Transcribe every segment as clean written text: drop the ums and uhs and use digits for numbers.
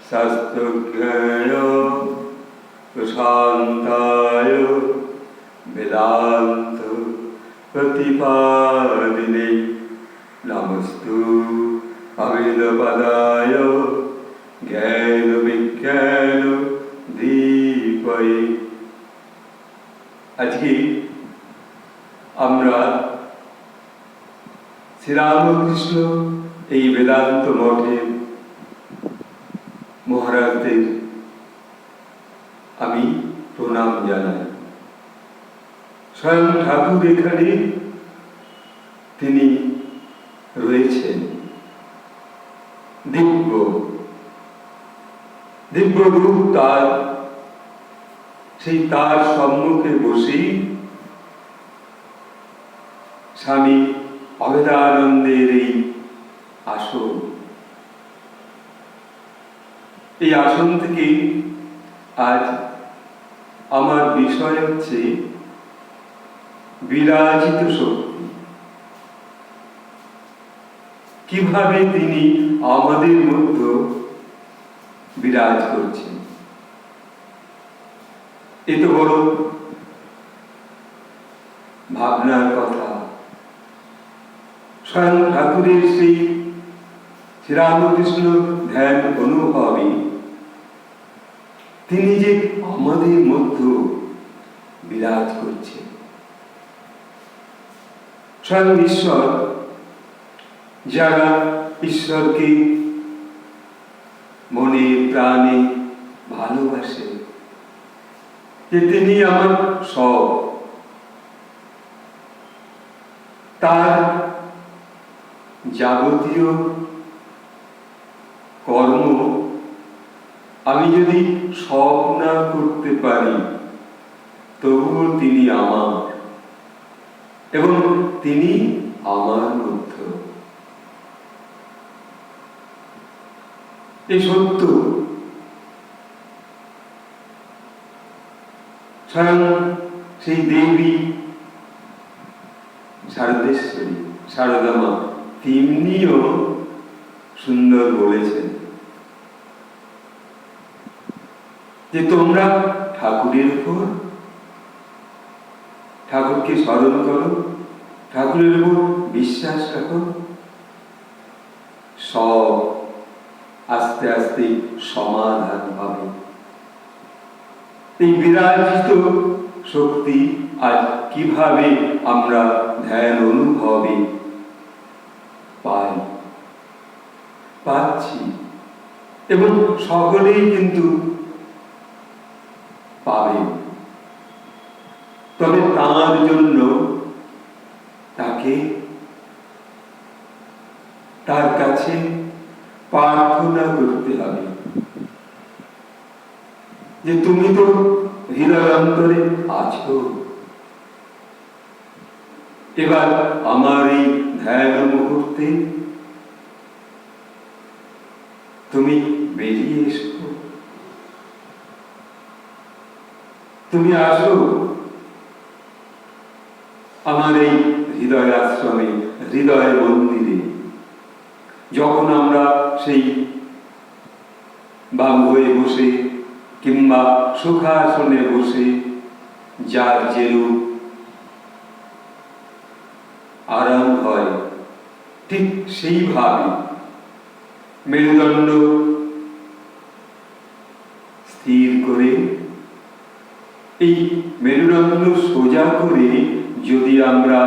शास्त्रज्ञाय प्रशान्ताय वेदान्त प्रतिपादिने नमस्तु अवेदपदाय ज्ञान विज्ञान दीपये। আজকে আমরা শ্রীরামকৃষ্ণ এই বেদান্ত মঠের মহারাজদের আমি প্রণাম জানাই। স্বয়ং ঠাকুর এখানে তিনি রয়েছেন, দিব্য রূপ তার, সেই তার সম্মুখে বসেই স্বামী অভেদানন্দের এই আসন, এই আসন থেকে আজ আমার বিষয় হচ্ছে বিরাজিত শক্তি। কিভাবে তিনি আমাদের মধ্যে বিরাজ করছেন, এত বড় ভাবনার কথা। স্বয়ং ঠাকুরের সেই শ্রীরামকৃষ্ণ ধ্যান অনুভবী তিনি যে আমাদের মধ্যে বিরাজ করছেন। স্বয়ং ঈশ্বর, যারা ঈশ্বরকে মনে প্রাণে ভালোবাসে, যে তিনি আমার সব, তার যাবতীয় কর্ম আমি যদি সব না করতে পারি, তবুও তিনি আমার এবং তিনি আমার মধ্যে। এই সত্য স্বয়ং সেই দেবী শারদেশ্বরী, শারদা মা, তিনিও সুন্দর বলেছেন যে তোমরা ঠাকুরের উপর, ঠাকুরকে স্মরণ করো, ঠাকুরের উপর বিশ্বাস রাখো, সব আস্তে আস্তে সমাধান পাবে। এই বিরাজিত শক্তি আজ কিভাবে আমরা ধ্যান অনুভবে পাচ্ছি এবং সকলেই কিন্তু পাবে। তবে তার জন্য তাকে তার কাছে প্রার্থনা করতে হবে যে তুমি তো হৃদয় অন্তরে আছো, এবার আমার এই ধ্যান মুহূর্তে তুমি বেরিয়ে এসো, তুমি আসো আমার এই হৃদয় আশ্রমে, হৃদয় মন্দিরে। যখন আমরা সেই বাম হয়ে বসে কিংবা সুখাসনে বসে যার যেরূপ আরাম হয়, ঠিক সেইভাবে মেরুদণ্ড স্থির করে, এই মেরুদণ্ড সোজা করে যদি আমরা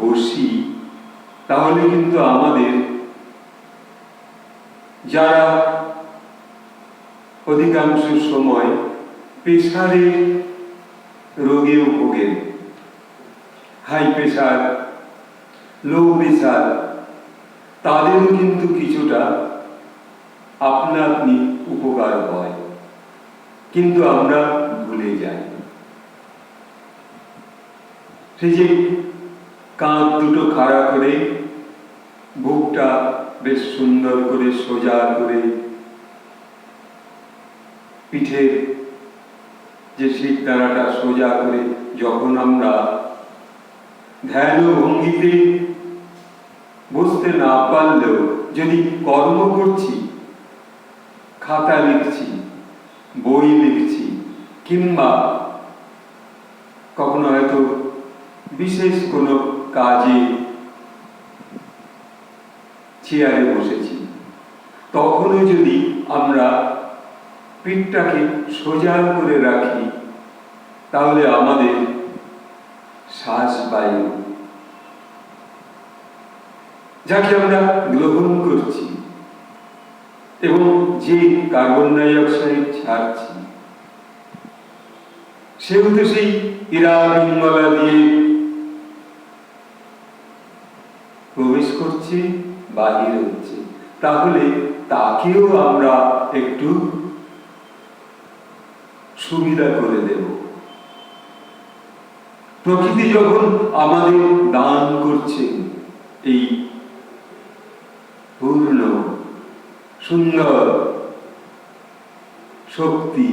বসি, তাহলে কিন্তু আমাদের যারা অধিকাংশ সময় প্রেসারের রোগেও ভোগেন, হাই প্রেসার, লো প্রেসার, তাদেরও কিন্তু কিছুটা আপনা আপনি উপকার হয়, কিন্তু আমরা ভুলে যাই। সেই যে কাঁধ দুটো খাড়া করে, বুকটা বেশ সুন্দর করে সোজা করে, পিঠের যে শিরদাঁড়াটা সোজা করে যখন আমরা ধ্যান ভঙ্গিতে বসতে না পারলেও যদি কর্ম করছি, খাতা লিখছি, বই লিখছি, কিংবা কখনো হয়তো বিশেষ কোনো কাজে চেয়ারে বসেছি, তখনও যদি আমরা পিঠটাকে সোজা করে রাখি, তাহলে আমাদের শ্বাসবায়ু, যাকে আমরা গ্রহণ করছি এবং যে কার্বন ডাই অক্সাইড ছাড়ছি, সেও তো সেই ইরা পিঙ্গলা দিয়ে প্রবেশ করছে, বাহির হচ্ছে। তাহলে তাকেও আমরা একটু সুবিধা করে দেব। প্রকৃতি যখন আমাদের দান করছে এই পূর্ণ সুন্দর শক্তি,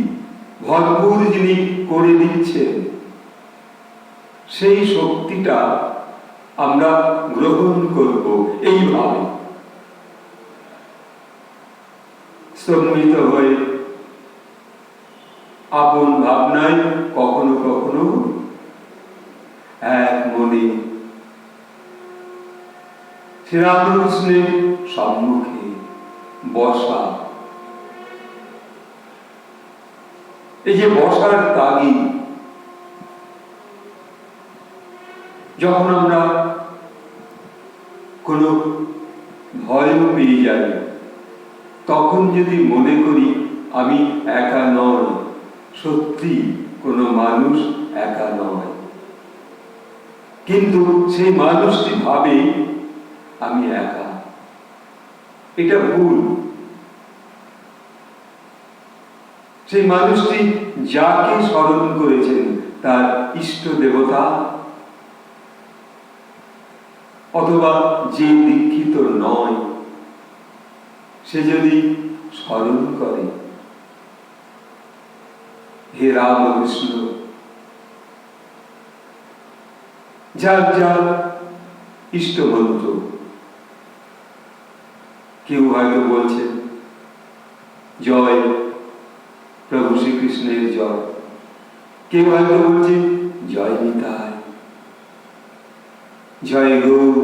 ভরপুর যিনি করে দিচ্ছেন, সেই শক্তিটা আমরা গ্রহণ করব এইভাবে সম্মিলিত হয়ে, আপন ভাবনায় কখনো কখনো এক মনে শ্রীরামকৃষ্ণের সম্মুখে বসা। এই যে বসার তাগিদ, যখন আমরা কোনো ভয়ও পেয়ে যাই, তখন যদি মনে করি আমি একা নয়, সত্যি কোনো মানুষ একা নয়, কিন্তু সেই মানুষটি ভাবে আমি একা, এটা ভুল। সেই মানুষটি যাকে স্মরণ করেছেন, তার ইষ্ট দেবতা অথবা যে দীক্ষিত নয়, সে যদি স্মরণ করে হে রামকৃষ্ণ, যার যার ইষ্ট মন্ত্র, কেউ হয়তো বলছেন জয় প্রভু শ্রীকৃষ্ণের জয়, কেউ হয়তো বলছে জয় নিতাই, জয় গৌর,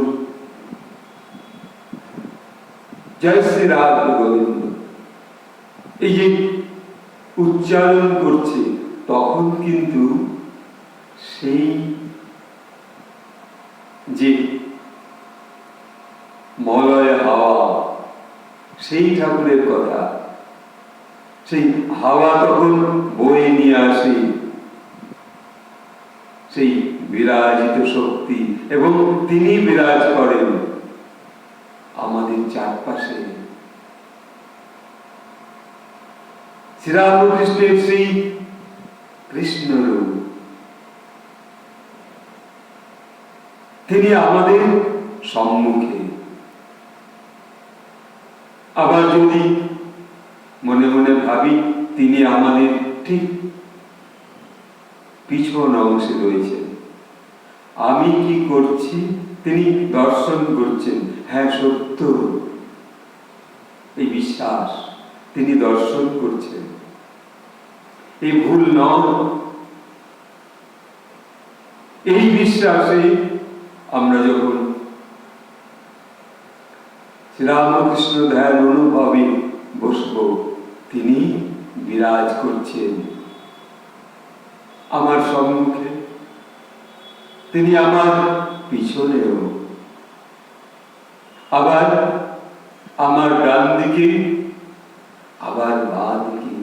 জয় শ্রী রাধা গোবিন্দ। এই যে উচ্চারণ করছে, তখন কিন্তু সেই যে মলয় হাওয়া, সেই ঠাকুরের কথা, সেই হাওয়া তখন বয়ে নিয়ে আসে সেই বিরাজিত শক্তি, এবং তিনি বিরাজ করেন আমাদের চারপাশে। শ্রীরামকৃষ্ণের সেই কৃষ্ণরূপ, তিনি আমাদের সম্মুখে। আবার যদি মনে মনে ভাবি তিনি আমাদের ঠিক পিছন অংশে রয়েছেন, আমি কি করছি তিনি দর্শন করছেন। হ্যাঁ, সত্য, এই বিশ্বাস তিনি দর্শন করছেন, এই ভুল নয়। এই বিশ্বাসে আমরা যখন শ্রীরামকৃষ্ণ ধ্যান অনুভবে বসব, তিনি বিরাজ করছেন আমার সম্মুখে, তিনি আমার পিছনেও, আবার আমার ডান দিকে, আবার বাঁ দিকে।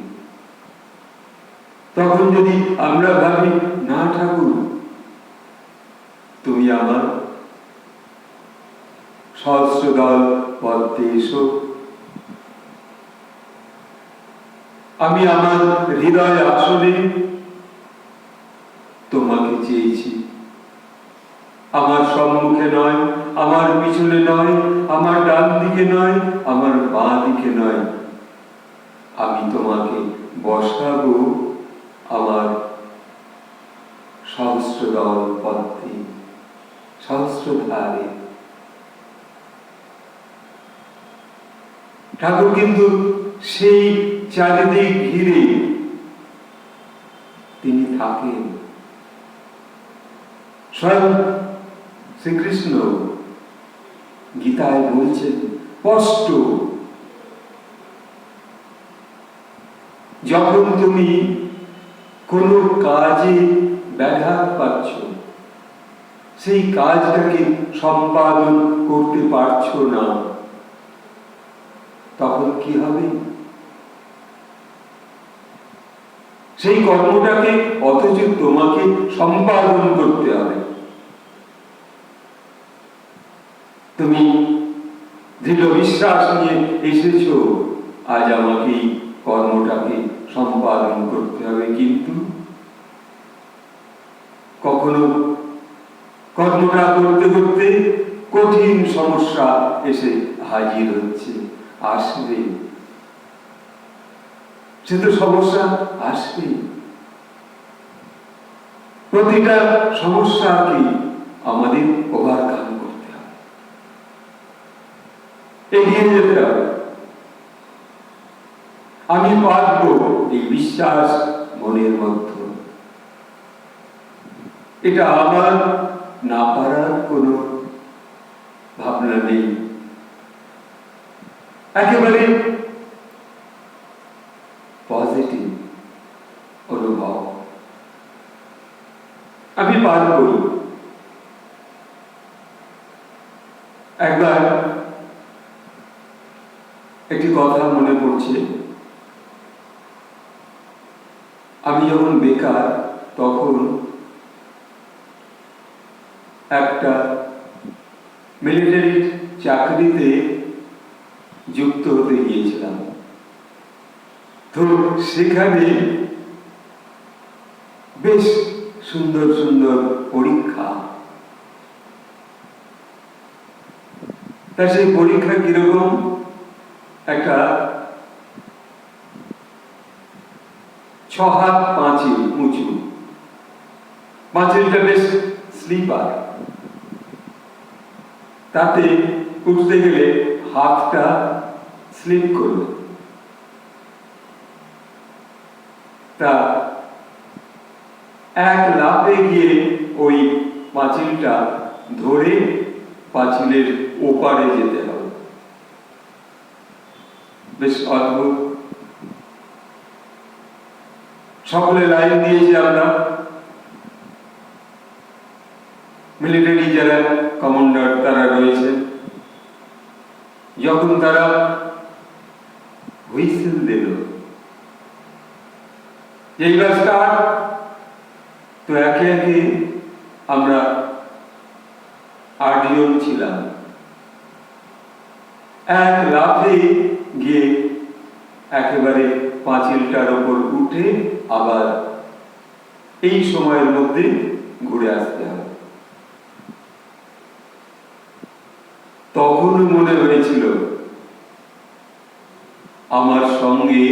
তখন যদি আমরা ভাবি না ঠাকুর, তুমি আমার সহস্রদল পদ্মে এসো, আমি আমার হৃদয় আসলে তোমাকে চেয়েছি, আমার সম্মুখে নয়, আমার পিছনে নয়, আমার ডান দিকে নয়, আমার বাঁ দিকে নয়, আমি তোমাকে বসাবো আমার সহস্রদল পদ্মে, সহস্রধারে। ঠাকুর কিন্তু সেই চারিদিক ঘিরে তিনি থাকেন। স্বয়ং শ্রীকৃষ্ণ গীতায় বলছেন স্পষ্ট, যখন তুমি কোনো কাজে ব্যাঘাত পাচ্ছ, সেই কাজটাকে সম্পাদন করতে পারছো না, তখন কি হবে? সেই কর্মটাকে অথচ তোমাকে সম্পাদন করতে হবে। তুমি দৃঢ় বিশ্বাস নিয়ে এসেছ, আজ আমাকে কর্মটাকে সম্পাদন করতে হবে, কিন্তু কখনো কর্মটা করতে করতে কঠিন সমস্যা এসে হাজির হচ্ছে, আসবে। সে তো সমস্যা আসবে। প্রতিটা সমস্যাকে আমাদের ওভারকাম করতে হবে, এগিয়ে যেতে হবে। আমি পারবো, এই বিশ্বাস মনের মধ্যে। এটা আমার না পারার কোনো ভাবনা নেই, একেবারে পজিটিভ অনুভব। আমি পারবো। একবার একটি কথা মনে পড়ছে, আমি যখন বেকার তখন একটা মিলিটারি চাকরিতে যুক্ত হতে গিয়েছিলাম। তো সেখানে বেশ সুন্দর সুন্দর পরীক্ষা। তা সেই পরীক্ষা কিরকম, একটা 6 হাত পাঁচিল উঁচু, পাঁচিলটা বেশ স্লিপার, তাতে উঠতে গেলে হাতটা স্লিপ করবে। তা এক লাফে গিয়ে ওই পাঁচিলটা ধরে পাঁচিলের ওপারে যেতে হবে। বেশ অদ্ভুত। সকলে লাইন দিয়েছি আমরা, মিলিটারি যারা কমান্ডার তারা রয়েছে। যখন তারা হুইসেল দিল, এইবার স্টার্ট, তো একে একে আমরা 8 জন ছিলাম, এক লাফে গিয়ে একেবারে পাঁচিলটার ওপর উঠে আবার এই সময়ের মধ্যে ঘুরে আসতে হবে। তখন মনে হয়েছিল আমার সঙ্গে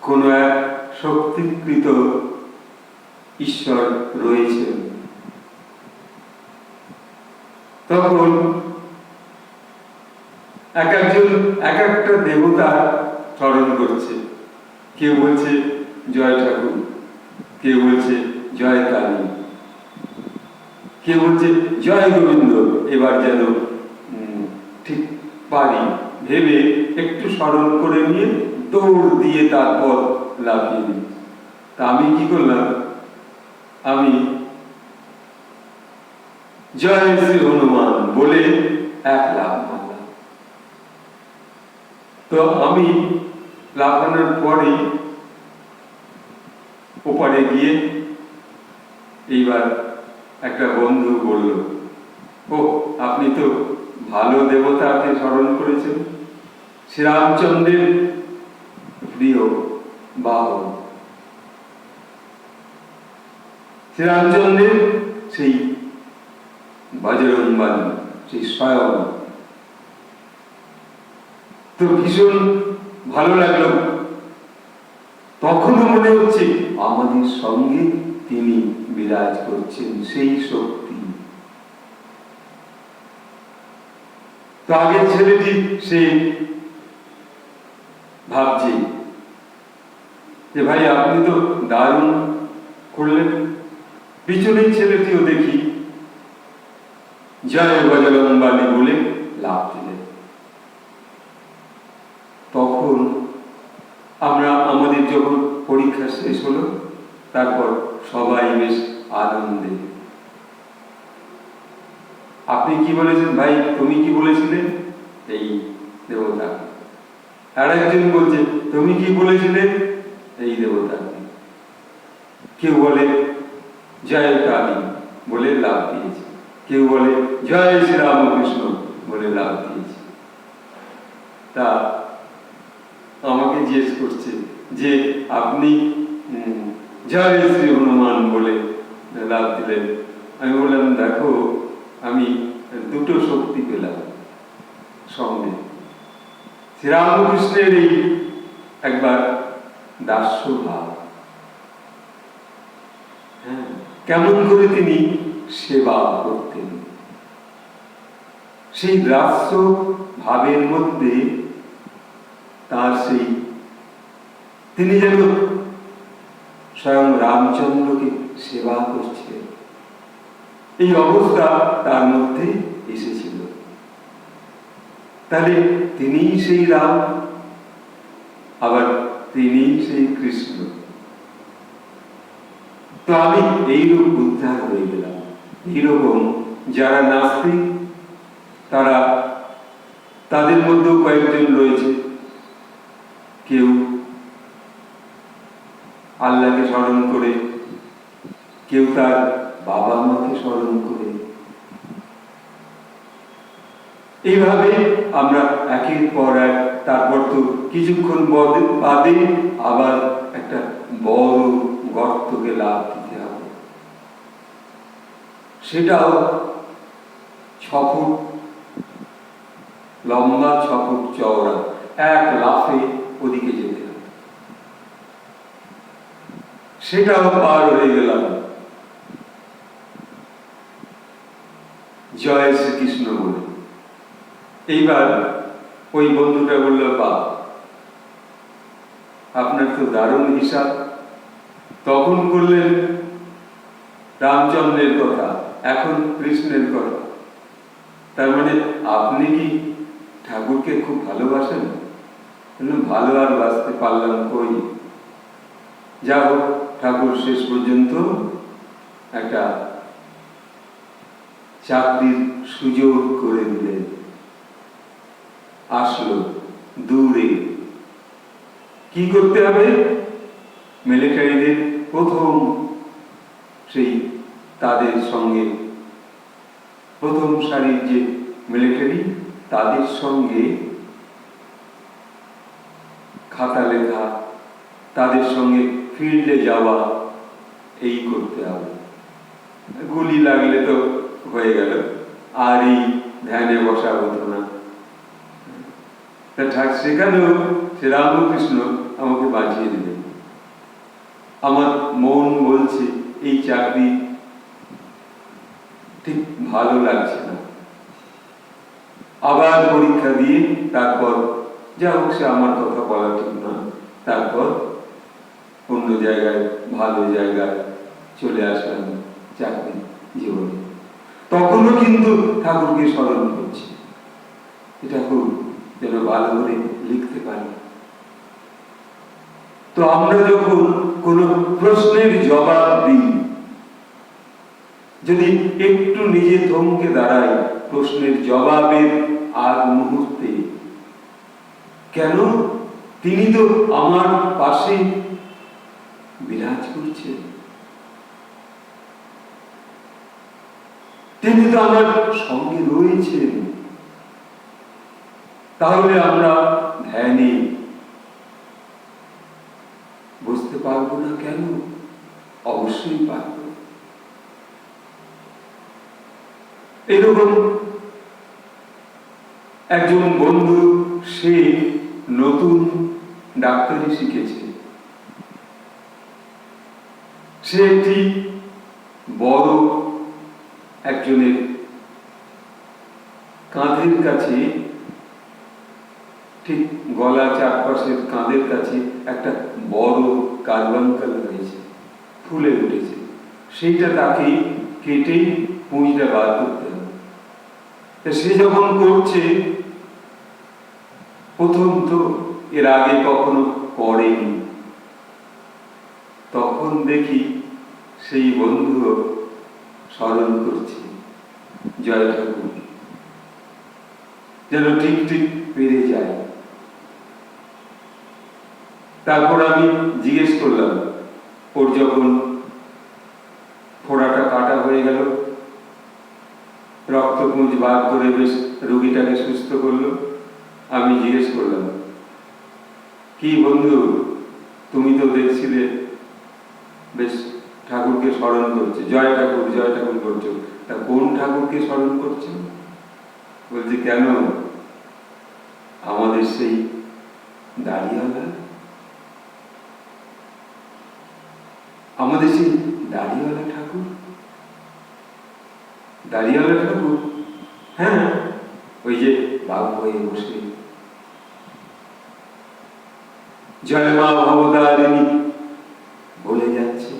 কোন এক শক্তিকৃত ঈশ্বর রয়েছে। তখন এক একজন এক একটা দেবতা স্মরণ করছে। কেউ বলছে জয় ঠাকুর, কেউ বলছে জয় কালী, কেউ বলছে জয় গোবিন্দ। এবার যেন ঠিক পারি ভেবে একটু স্মরণ করে নিয়ে দৌড় দিয়ে তারপর লাফিয়ে দিই। তা আমি কি করলাম, আমি জয় শ্রী হনুমান বলে এক লাফ মারলাম। তো আমি লাফানোর পরে ওপারে গিয়ে এইবার একটা বন্ধু বলল, ও আপনি তো ভালো দেবতাকে স্মরণ করেছেন, শ্রীরামচন্দ্রের প্রিয় বাহন, শ্রীরামচন্দ্রের সেই বজরংবলী, সেই স্বয়ং। তো ভীষণ ভালো লাগলো। তখনও মনে হচ্ছে আমাদের সঙ্গে তিনি বিরাজ করছেন, সেই শক্তি। তো আগের ছেলেটি সে ভাবছে যে ভাই আপনি তো দারুণ করলেন, পিছনের ছেলেটিও দেখি জয় বজরংবলী বলে লাফ দিলেন। তখন আমরা আমাদের যখন পরীক্ষা শেষ হলো, তারপর সবাই বেশ আনন্দে। আপনি কি বলেছেন ভাই, তুমি কি বলেছিলে? এই দেবতা। আর একজন বলছে তুমি কি বলেছিলে? এই দেবতা। কেউ বলে জয় কালী বলে লাভ দিয়েছে, কেউ বলে জয় শ্রী রামকৃষ্ণ বলে লাভ দিয়েছে। তা আমাকে জিজ্ঞেস করছে যে আপনি জয় শ্রী হনুমান বলে লাভ দিলেন। আমি বললাম দেখো, আমি দুটো শক্তি পেলাম সঙ্গে। শ্রীরামকৃষ্ণের এই একবার দাস্য ভাব, কেমন করে তিনি সেবা করতেন, সেই দাস্য ভাবের মধ্যে তার সেই তিনি যেন স্বয়ং রামচন্দ্রকে সেবা করছিলেন, এই অবস্থা তার মধ্যে এসেছিল। তাহলে তিনি সেই রাম, আবার তিনি সেই কৃষ্ণ। তো আমি এইরূপ উদ্ধার হয়ে গেলাম। এইরকম যারা নাস্তিক, তারা তাদের মধ্যেও কয়েকজন রয়েছে, কেউ আল্লাহকে স্মরণ করে, কেউ তার বাবা মাকে স্মরণ করে। এইভাবে আমরা একের পর এক, তারপর তো কিছুক্ষণ বাদে আবার একটা বড় গর্তকে লাফ দিতে হবে, সেটাও 6 ফুট লম্বা, 6 ফুট চওড়া। এক লাফে ওদিকে যেতে হবে। সেটাও পার হয়ে গেলাম। জয় শ্রীকৃষ্ণ বলে। এইবার ওই বন্ধুটা বলল, বাবা আপনার তো দারুণ হিসাব, তখন বললেন রামচন্দ্রের কথা, এখন কৃষ্ণের কথা, তার মানে আপনি কি ঠাকুরকে খুব ভালোবাসেন? ভালো আর বাঁচতে পারলাম কই। যা হোক, ঠাকুর শেষ পর্যন্ত একটা চাকরির সুযোগ করে দিলেন। আসলো দূরে। কি করতে হবে? মিলিটারিদের প্রথম সেই তাদের সঙ্গে, প্রথম সারির যে মিলিটারি, তাদের সঙ্গে খাতা লেখা, তাদের সঙ্গে ফিল্ডে যাওয়া, এই করতে হবে। গুলি লাগলে তো হয়ে গেল, আর এই ধ্যানে বসা হতো না। সেখানেও শ্রীরামকৃষ্ণ আমাকে বাঁচিয়ে দিলেন। আমার মন বলছে এই চাকরি ঠিক ভালো লাগছে না। আবার পরীক্ষা দিয়ে তারপর যা হোক, সে আমার কথা বলা ঠিক না, তারপর অন্য জায়গায়, ভালো জায়গায় চলে আসলাম চাকরি জীবনে। তখনও কিন্তু ঠাকুরকে স্মরণ করছি, এটা খুব যেন ভালো করে লিখতে পারি। তো আমরা যখন কোন প্রশ্নের জবাব দিই, যদি একটু নিজে থমকে দাঁড়াই প্রশ্নের জবাবের আগ মুহূর্তে, কেন তিনি তো আমার পাশে বিরাজ করছেন, তিনি তো আমার সঙ্গে রয়েছেন। তাহলে আমরা ধ্যানে বুঝতে পারবো না কেন? অবশ্যই পারব। এরকম একজন বন্ধু, সে নতুন ডাক্তারি শিখেছে। সে একটি বড় একজনের কাঁধের কাছে, ঠিক গলা চারপাশের কাঁধের কাছে একটা বড় কার্বাঙ্কাল হয়েছে, ফুলে উঠেছে। সেইটা তাকে কেটে পুঁজটা বার করতে হবে। সে যখন করছে, প্রথম তো এর আগে কখনো করেনি, তখন দেখি সেই বন্ধু স্মরণ করছে জয় ঠাকুর, যেন ঠিক ঠিক পেরে যায়। তারপর আমি জিজ্ঞেস করলাম, ওর যখন ফোড়াটা কাটা হয়ে গেল, রক্তপুঞ্জ বার করে বেশ রোগীটাকে সুস্থ করলো, আমি জিজ্ঞেস করলাম, কি বন্ধু, তুমি তো দেখছিলে বেশ ঠাকুরকে স্মরণ করছে, জয় ঠাকুর করছো, তা কোন ঠাকুরকে স্মরণ করছো? বলছে, কেন? আমাদের সেই দাড়িওয়ালা, আমাদের সেই দাড়িওয়ালা ঠাকুর। দাড়িওয়ালা ঠাকুর? হ্যাঁ, ওই যে বাবু হয়ে বসে জয় মা ভবতারিণী বলে যাচ্ছে।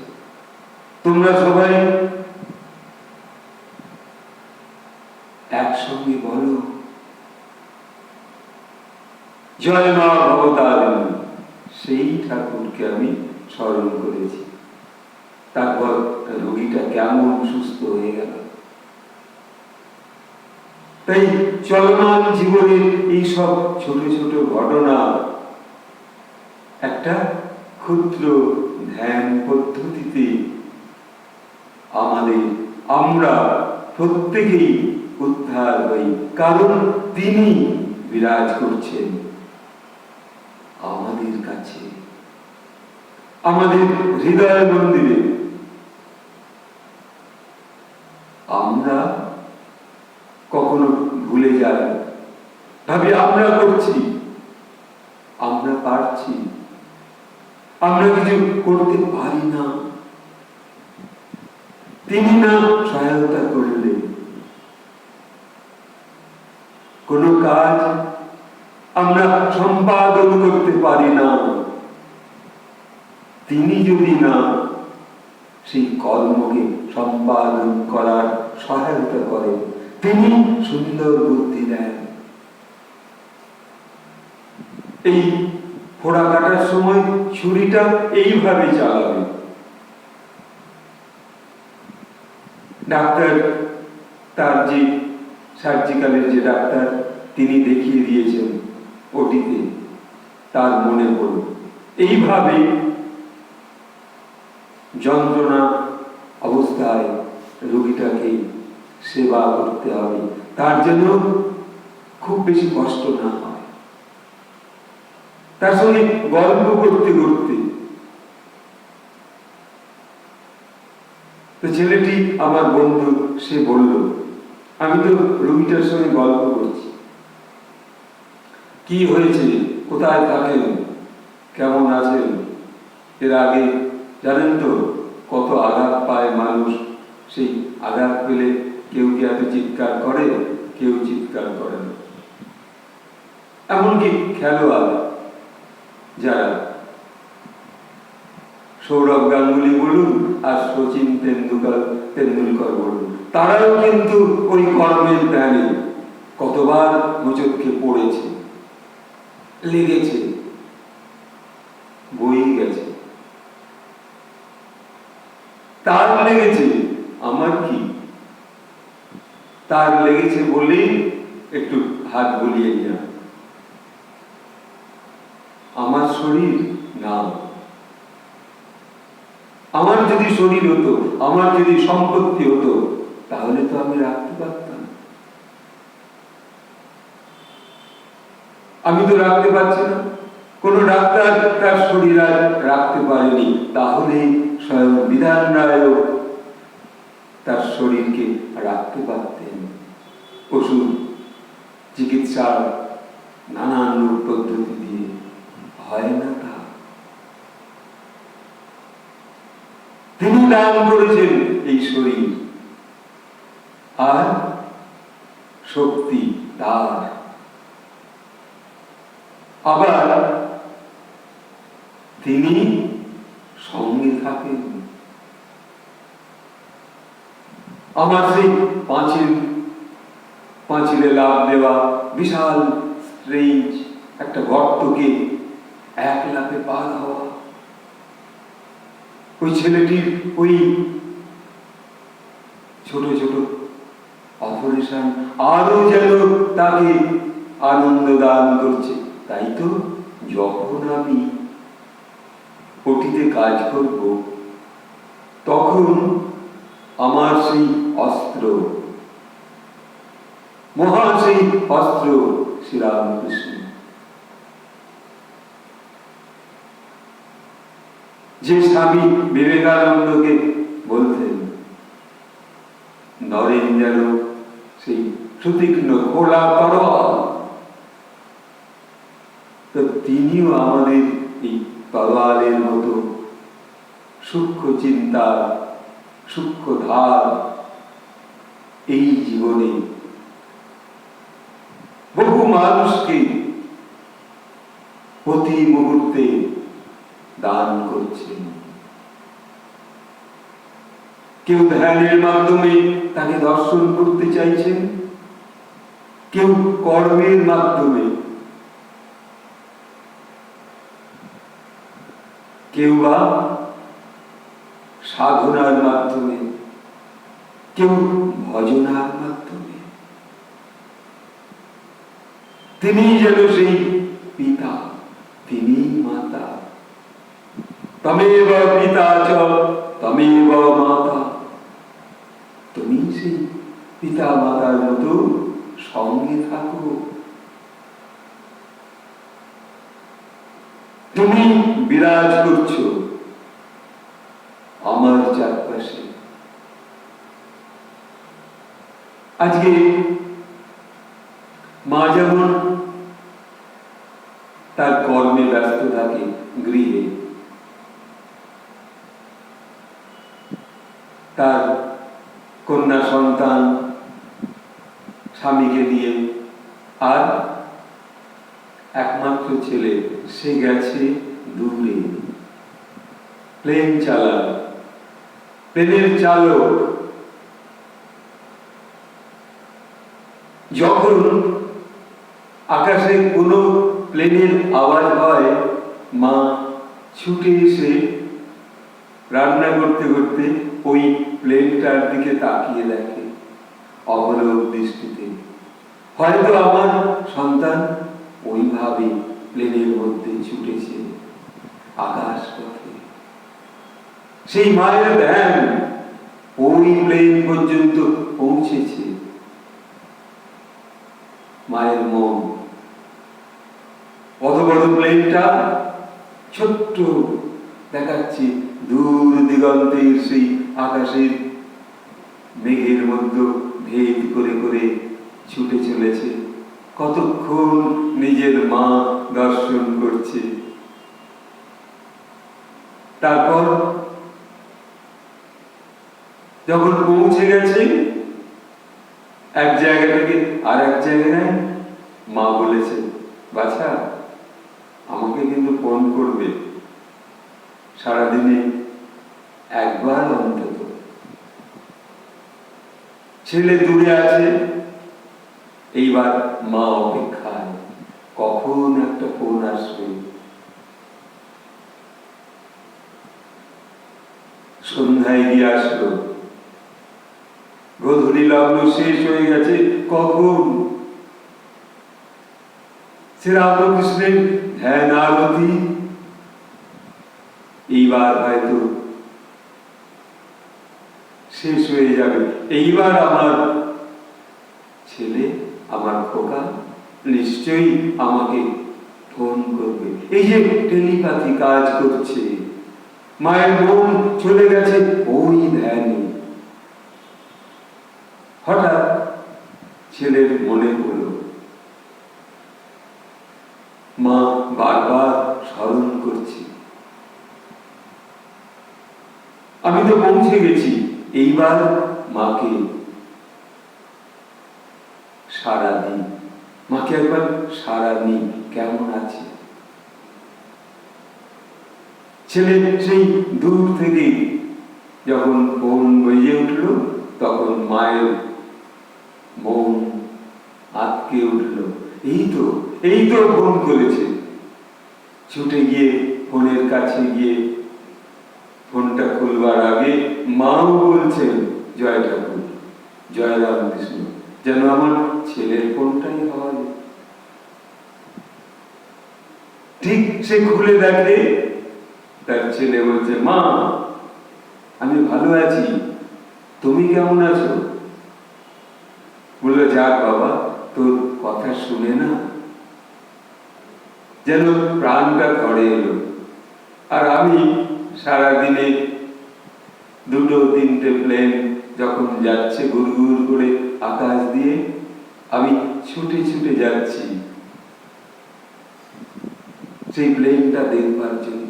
তোমরা সবাই একসঙ্গে বলো, জয় মা ভবতারিণী। সেই ঠাকুরকে আমি স্মরণ করেছি। তারপর রোগীটা কেমন সুস্থ হয়ে গেল। তাই চলমান জীবনের এই সব ছোট ছোট ঘটনা একটা ক্ষুদ্র ধ্যান পদ্ধতিতে আমরা প্রত্যেকেই উদ্ধার হই, কারণ তিনি বিরাজ করছেন আমাদের কাছে, আমাদের হৃদয় মন্দিরে। আমরা কখনো ভুলে যাই, ভাবি আমরা করছি, আমরা পারছি, আমরা কিছু করতে পারি না। তিনি না সহায়তা করলে কোন কাজ আমরা সম্পাদন করতে পারি না। তিনি যদি না সেই কর্মকে সম্পাদন করার সহায়তা করেন, তিনি সুন্দর বুদ্ধি দেন। এই ফোড়া কাটার সময় ছুরিটা এইভাবে চালাবে। ডাক্তার, তার যে সার্জিক্যালের যে ডাক্তার, তিনি দেখিয়ে দিয়েছেন ওটিতে, তার মনে পড়ল এইভাবে যন্ত্রণা অবস্থায় রোগীটাকে সেবা করতে হবে, তার জন্য খুব বেশি কষ্ট না হয়। তার সঙ্গে গল্প করতে করতে তো ছেলেটি আমার বন্ধু, সে বলল, আমি তো রোগীটার সঙ্গে গল্প করছি, কি হয়েছে, কোথায় থাকেন, কেমন আছেন, এর আগে জানেন তো কত আঘাত পায় মানুষ, সেই আঘাত পেলে কেউ কি এত চিৎকার করে, কেউ চিৎকার করে না। এমনকি খেলোয়াড় যারা, সৌরভ গাঙ্গুলি বলুন আর শচীন তেন্ডুলকর বলুন, তারাও কিন্তু ওই কর্মের প্ল্যানে কতবার হোঁচটকে পড়েছে, লেগেছে, বই গেছে। তার লেগেছে, আমার কি? তার লেগেছে বলেই একটু হাত বুলিয়ে নিলাম। আমার শরীর না, আমার যদি শরীর হতো, আমার যদি সম্পত্তি হতো, তাহলে তো আমি রাখতে পারতাম। আমি তো রাখতে পারছি না। কোন ডাক্তার তার শরীর আর রাখতে পারেনি, তাহলে স্বয়ং বিধান রায় তার শরীরকে রাখতে পারতেন। ওষুধ, চিকিৎসার নানান রূপ পদ্ধতি দিয়ে হয় না তা। তিনি দান করেছেন এই শরীর আর শক্তি তার। আবার তিনি সঙ্গে থাকেন। আমার সেই পাঁচিলে লাফ দেওয়া বিশাল স্ট্রেঞ্জ একটা গর্তকে এক লাফে পার হওয়া, ওই ছেলেটির ওই ছোট ছোট অপারেশন আরো যেন তাকে আনন্দ দান করছে। তাই তো যখন আমি ওটিতে কাজ করব, তখন আমার সেই অস্ত্র, মহান সেই অস্ত্র শ্রীরামকৃষ্ণ, যে স্বামী বিবেকানন্দকে বলতেন নরেন যেন সেই সুতীক্ষ্ণ খোলা তরোয়াল, তো তিনিও আমাদের এই তরোয়ালের মতো সূক্ষ্ম চিন্তা, সূক্ষ্ম ধার এই জীবনে বহু মানুষকে প্রতি মুহূর্তে দান করছেন। কেউ ধ্যানের মাধ্যমে তাকে দর্শন করতে চাইছেন, কেউ কর্মের মাধ্যমে, কেউ বা সাধনার মাধ্যমে, কেউ ভজনার মাধ্যমে। তিনি যেন সেই পিতা, তিনি মাতা। তমেব পিতা চ তমেব মাতা। তুমি সেই পিতা মাতার মতো সঙ্গে থাকো। তুমি বিরাজ করছো আমার চারপাশে। আজকে মা যেমন তার কর্মে ব্যস্ত থাকে গৃহে, তার কন্যা সন্তান স্বামীকে নিয়ে, আর একমাত্র ছেলে সে গেছে দূরে, প্লেন চালায়, প্লেনের চালক। যখন আকাশে কোনো প্লেনের আওয়াজ হয়, মা ছুটে এসে রান্না করতে করতে ওই প্লেনটার দিকে তাকিয়ে দেখে অবলোক দৃষ্টিতে। হয়তো আমার সন্তান ওইভাবে প্লেনের মধ্যে ছুটেছে আকাশ পথে। সেই মায়ের ধ্যান ওই প্লেন পর্যন্ত পৌঁছেছে। মায়ের মন অত বড় প্লেনটা ছোট্ট দেখাচ্ছে দূর দিগন্তের সেই আকাশের মেঘের মধ্যে ভেদ করে করে ছুটে চলেছে। কতক্ষণ নিজের মা দর্শন করছে। তারপর যখন পৌঁছে গেছে এক জায়গা থেকে আর এক জায়গায়, মা বলেছে, বাছা আমাকে কিন্তু ফোন করবে সারাদিনে একবার অন্তত। ছেলে দূরে আছে, এইবার মা অপেক্ষায় কখন একটা ফোন আসবে। সন্ধ্যায় গিয়ে আসলো, গোধূলি লগ্ন শেষ হয়ে গেছে, কখন শ্রীরামকৃষ্ণের ধ্যান আরতি। এইবার হয়তো শেষ হয়ে যাবে, এইবার আমার ছেলে, আমার খোকা নিশ্চয়ই আমাকে ফোন করবে। এই যে টেলিপ্যাথি কাজ করছে, মায়ের মন চলে গেছে ওই ধ্যানে। হঠাৎ ছেলের মনে হল, মা বারবার স্মরণ করছি, আমি তো পৌঁছে গেছি, এইবার মাকে সারা দিন মাকে একবার সারানি কেমন আছে। ছেলে সেই দূর থেকে যখন ফোন বেজে উঠল তখন মায়ের মন আটকে উঠল। এই তো ফোন করেছে। ছুটে গিয়ে ফোনের কাছে গিয়ে ফোনটা খুলবার আগে মাও বলছেন, জয় ঠাকুর, জয় রামকৃষ্ণ, যেন আমার ছেলের ফোনটাই হয়। ঠিক সে খুলে দেখে তার ছেলে বলছে, মা আমি ভালো আছি, তুমি কেমন আছো? বললো, যাক বাবা, তোর কথা শুনে না যেন প্রাণটা ধরে এলো। আর আমি সারাদিনে 2-3টে প্লেন যখন যাচ্ছে গুড় গুড় করে আকাশ দিয়ে, আমি ছুটে ছুটে যাচ্ছি সেই প্লেনটা দেখবার জন্য।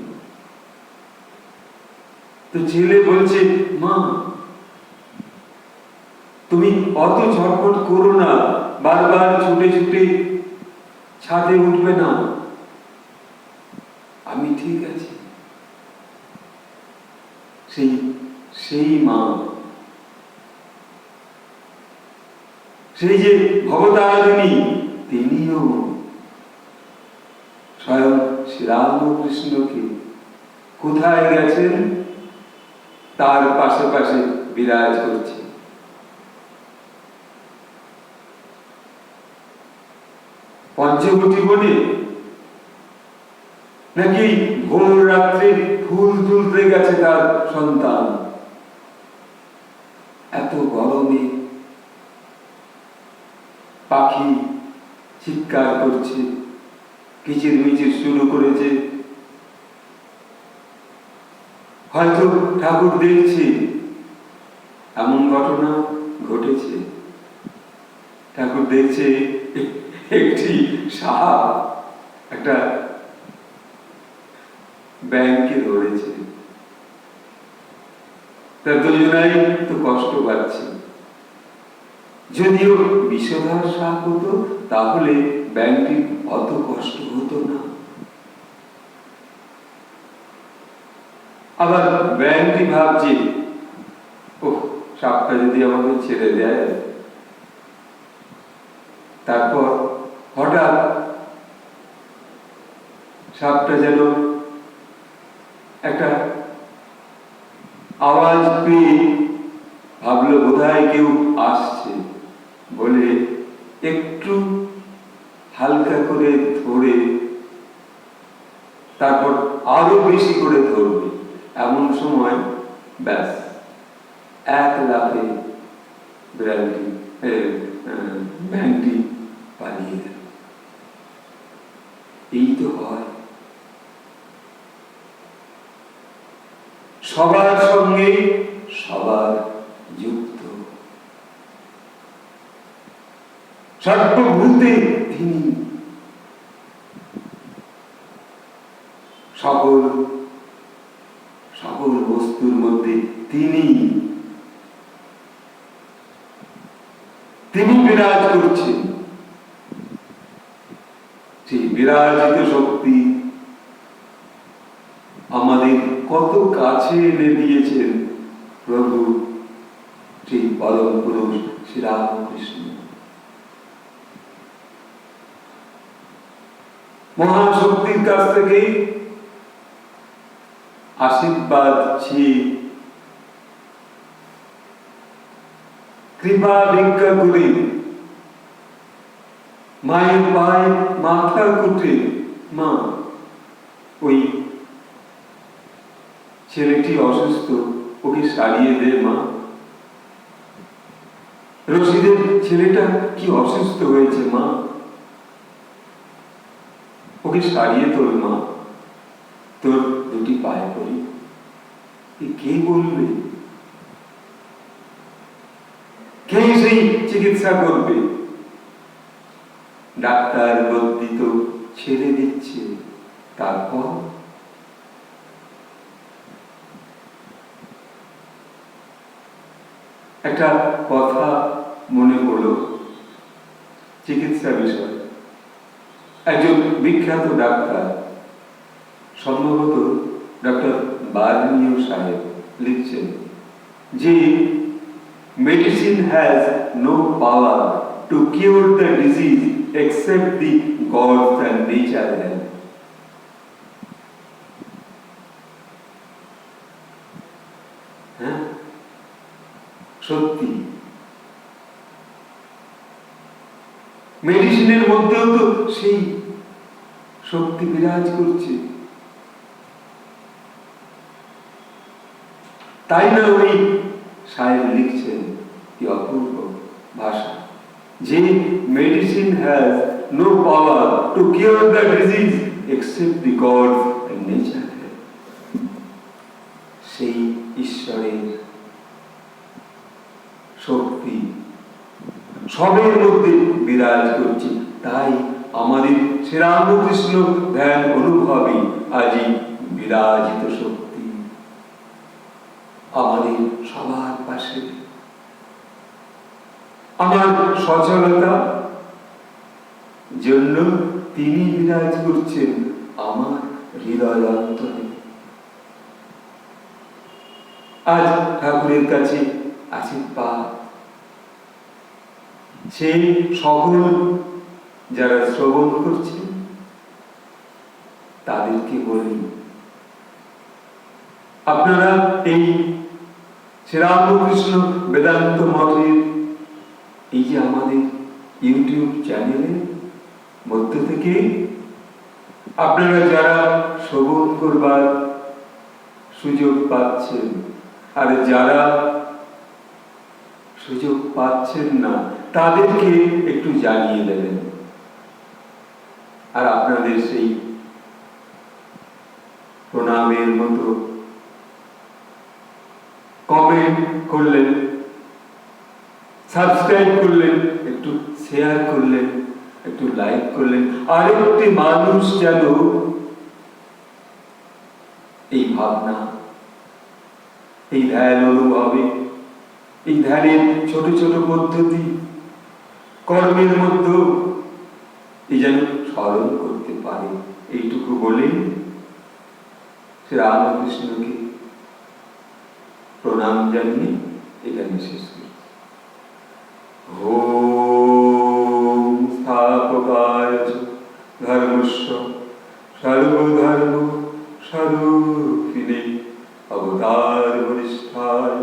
তো ছেলে বলছে, মা তুমি অত ছটফট করো না, বারবার ছুটে ছুটে ছাদে উঠবে না, আমি ঠিক আছি। সেই মা, সেই যে ভবতারিণী, তিনিও স্বয়ং শ্রীরামকৃষ্ণকে কোথায় গেছেন তার পাশে পাশে বিরাজ করছে। পঞ্চবটী বনে নাকি ভোর রাত্রে ফুল তুলতে গেছে তার সন্তান। এত গরমে পাখি চিৎকার করছে, কিচির মিচির শুরু করেছে। হয়তো ঠাকুর দেখছে এমন ঘটনা ঘটেছে। ঠাকুর দেখছে একটি সাপ একটা ব্যাংকে ধরেছে, তার দুজনাই তো কষ্ট পাচ্ছে। যদিও বিষধর সাপ হতো তাহলে ব্যাংকটি অত কষ্ট হতো না। আবার ব্যাংকটি ভাবছে, ও সাপটা যদি আমাকে ছেড়ে দেয়। তারপর হঠাৎ সাপটা যেন একটা আওয়াজ পেয়ে ভাবলো বোধহয় কেউ আসছে বলে একটু হালকা করে ধরে তারপর আরো বেশি করে ধরবে। এমন সময় ব্যাস এক লাফে ব্যাংকটি পালিয়ে গেল। এই তো হয় সবার সঙ্গে সবার যুক্ত, সর্বভূতে তিনি, সকল বস্তুর মধ্যে তিনি বিরাজ করছেন। সেই বিরাজিত শক্তি আমাদের কত কাছে এনে দিয়েছেন প্রভু সেই পরম পুরুষ শ্রীরামকৃষ্ণ। মহাশক্তির কাছ থেকে আশীর্বাদ চেয়ে কৃপা ভিক্ষা করে মায়ের পায়ে মাথা কুটে, মা ওই ছেলেটি অসুস্থ, ওকে সারিয়ে দে মা। রশিদের ছেলেটা কি অসুস্থ হয়েছে মা, ওকে সারিয়ে তোল মা, তোর দুটি পায়ে পড়ি। কে বলবে? কে সেই চিকিৎসা করবে? ডাক্তার বদ্যি তো ছেড়ে দিচ্ছে। তারপর একটা কথা মনে পড়ল চিকিৎসা বিষয়। একজন বিখ্যাত ডাক্তার, সম্ভবত ডক্টর বার্নিও সাহেব, লিখছেন যে medicine has no power to cure the disease except the gods and nature help. হ্যাঁ, সত্যি মেডিসিনের মধ্যেও তো সেই শক্তি বিরাজ করছে। তাই না ওই সাহেব লিখছেন, কি অপূর্ব ভাষা, যে medicine has no power to cure the disease except the gods and nature. সেই ঈশ্বরের শক্তি সবের মধ্যে বিরাজ করছে। তাই আমাদের শ্রীরামকৃষ্ণ ধ্যান অনুভবে আজই বিরাজিত শক্তি আমাদের সবার পাশে। আমার সচলতা জন্য তিনি বিরাজ করছেন আমার হৃদয় অন্তরে। আজ ঠাকুরের কাছে আছে পা। সেই সকল যারা শ্রবণ করছে তাদেরকে বলি, আপনারা এই শ্রীরামকৃষ্ণ বেদান্ত মঠের এই যে আমাদের ইউটিউব চ্যানেলের মধ্য থেকে আপনারা যারা শ্রবণ করবার সুযোগ পাচ্ছেন, আর যারা সুযোগ পাচ্ছেন না তাদেরকে একটু জানিয়ে দেবেন। আর আপনাদের সেই প্রণামের মতো কমেন্ট করলেন, সাবস্ক্রাইব করলেন, একটু শেয়ার করলেন, একটু লাইক করলেন। আরেকটি মানুষ যেন এই ভাবনা, এই ধ্যান অনুভবে, এই ধ্যানের ছোট ছোট পদ্ধতি কর্মের মধ্যে এই যেন স্মরণ করতে পারে, এইটুকু বলে শ্রীরামকৃষ্ণকে প্রণাম জানিয়ে এখানে শেষ করি। ওম স্থাপকায় ধর্মস্য সর্বধর্ম স্বরূপিণে অবতার বরিষ্ঠায়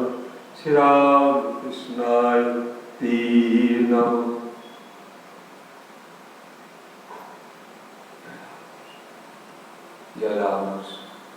শ্রীরামকৃষ্ণায় তে নমঃ। জয় রাম।